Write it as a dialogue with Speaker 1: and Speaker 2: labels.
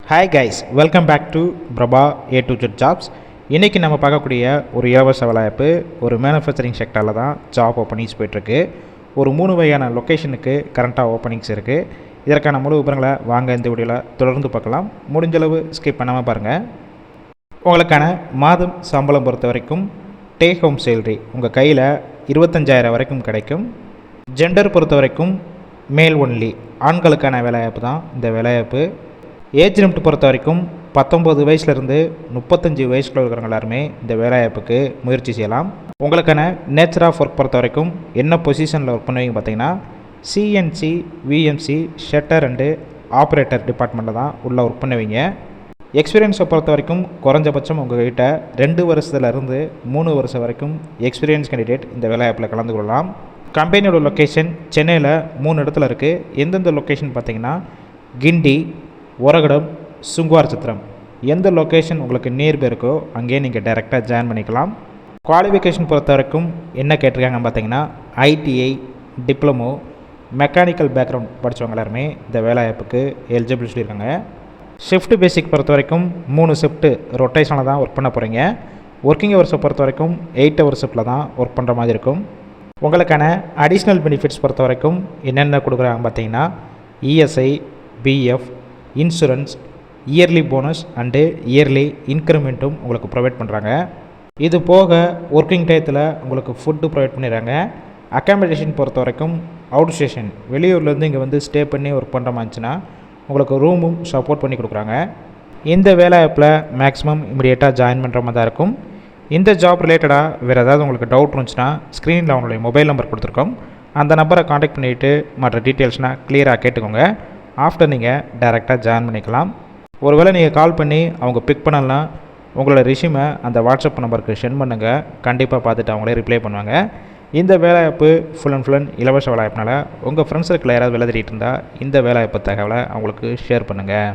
Speaker 1: Hi guys, welcome back to Prabha A to Z jobs. இன்றைக்கி நம்ம பார்க்கக்கூடிய ஒரு இலவச வேலைவாய்ப்பு ஒரு மேனுஃபேக்சரிங் செக்டரில் தான் ஜாப் ஓப்பனிங்ஸ் போய்ட்டுருக்கு. ஒரு 3 வகையான லொக்கேஷனுக்கு கரண்ட்டாக ஓப்பனிங்ஸ் இருக்குது. இதற்கான முழு விவரங்களை வாங்க இந்த வீடியோவில் தொடர்ந்து பார்க்கலாம். முடிஞ்சளவு ஸ்கிப் பண்ணாமல் பாருங்கள். உங்களுக்கான மாதம் சம்பளம் பொறுத்த வரைக்கும் டேக் ஹோம் சேலரி உங்கள் கையில் 25,000 வரைக்கும் கிடைக்கும். ஜெண்டர் பொறுத்த வரைக்கும் மேல் ஒன்லி, ஆண்களுக்கான வேலைவாய்ப்பு தான் இந்த வேலைவாய்ப்பு. ஏஜ் லிமிட் பொறுத்த வரைக்கும் 19 வயசுலேருந்து 35 வயசுக்குள்ள இருக்கிறவங்க எல்லாருமே இந்த வேலைவாய்ப்புக்கு முயற்சி செய்யலாம். உங்களுக்கான நேச்சர் ஆஃப் ஒர்க் பொறுத்த வரைக்கும் என்ன பொசிஷனில் ஒர்க் பண்ணுவீங்க பார்த்தீங்கன்னா CNC, VMC, shutter and operator டிபார்ட்மெண்ட்டில் தான் உள்ளே ஒர்க் பண்ணுவீங்க. எக்ஸ்பீரியன்ஸை பொறுத்த வரைக்கும் குறைஞ்சபட்சம் உங்கள்கிட்ட 2 வருஷத்துலேருந்து 3 வருஷம் வரைக்கும் எக்ஸ்பீரியன்ஸ் கேண்டிடேட் இந்த வேலைவாய்ப்பில் கலந்து கொள்ளலாம். கம்பெனியோட லொக்கேஷன் சென்னையில் 3 இடத்துல இருக்குது. எந்தெந்த லொக்கேஷன் பார்த்தீங்கன்னா கிண்டி, ஒரகடம், சுங்குவார் சத்திரம். எந்த லொக்கேஷன் உங்களுக்கு நியர்பை இருக்கோ அங்கேயே நீங்கள் டைரெக்டாக ஜாயின் பண்ணிக்கலாம். குவாலிஃபிகேஷன் பொறுத்த வரைக்கும் என்ன கேட்டிருக்காங்கன்னு பார்த்தீங்கன்னா ஐடிஐ, டிப்ளமோ, மெக்கானிக்கல் பேக்ரவுண்ட் படித்தவங்க எல்லாருமே இந்த வேலைவாய்ப்புக்கு எலிஜிபிள் சொல்லியிருக்காங்க. ஷிஃப்ட் பேசிக் பொறுத்த வரைக்கும் 3 ஷிஃப்ட்டு ரொட்டேஷனில் தான் ஒர்க் பண்ண போகிறீங்க. ஒர்க்கிங் ஹவர்ஸை பொறுத்த வரைக்கும் 8 ஹவர் ஷிஃப்ட்டில் தான் ஒர்க் பண்ணுற மாதிரி இருக்கும். உங்களுக்கான அடிஷ்னல் பெனிஃபிட்ஸ் பொறுத்த வரைக்கும் என்னென்ன கொடுக்குறாங்க பார்த்தீங்கன்னா ESI, PF, insurance, yearly bonus and yearly இன்க்ரிமெண்ட்டும் உங்களுக்கு ப்ரொவைட் பண்ணுறாங்க. இது போக ஒர்க்கிங் டயத்தில் உங்களுக்கு ஃபுட்டு ப்ரொவைட் பண்ணிடுறாங்க. அக்காமடேஷன் பொறுத்த வரைக்கும் அவுட் ஸ்டேஷன், வெளியூர்லேருந்து இங்கே வந்து ஸ்டே பண்ணி ஒர்க் பண்ணுற மாதிரிச்சுன்னா உங்களுக்கு ரூமும் சப்போர்ட் பண்ணி கொடுக்குறாங்க. இந்த வேலைவாய்ப்பில் மேக்ஸிமம் இமிடியேட்டாக ஜாயின் பண்ணுற மாதிரி தான் இருக்கும். இந்த ஜாப் ரிலேட்டடாக வேறு ஏதாவது உங்களுக்கு டவுட் இருந்துச்சுன்னா ஸ்க்ரீனில் அவங்களுடைய மொபைல் நம்பர் கொடுத்துருக்கோம். அந்த நம்பரை காண்டாக்ட் பண்ணிவிட்டு மற்ற டீட்டெயில்ஸ்னால் கிளியராக கேட்டுக்கோங்க. ஆஃப்டர் நீங்கள் டைரெக்டாக ஜாயின் பண்ணிக்கலாம். ஒருவேளை நீங்கள் கால் பண்ணி அவங்க பிக் பண்ணலாம், உங்களோட ரெஸ்யூமை அந்த வாட்ஸ்அப் நம்பருக்கு சென்ட் பண்ணுங்கள். கண்டிப்பாக பார்த்துட்டு அவங்களே ரிப்ளை பண்ணுவாங்க. இந்த வேலைவாய்ப்பு ஃபுல் அண்ட் இலவச வேலைவாய்ப்புனால உங்கள் ஃப்ரெண்ட்ஸ் சர்க்கிளில் யாராவது வேலை தேடிட்டு இருந்தால் இந்த வேலைவாய்ப்பு தகவலை அவங்களுக்கு ஷேர் பண்ணுங்கள்.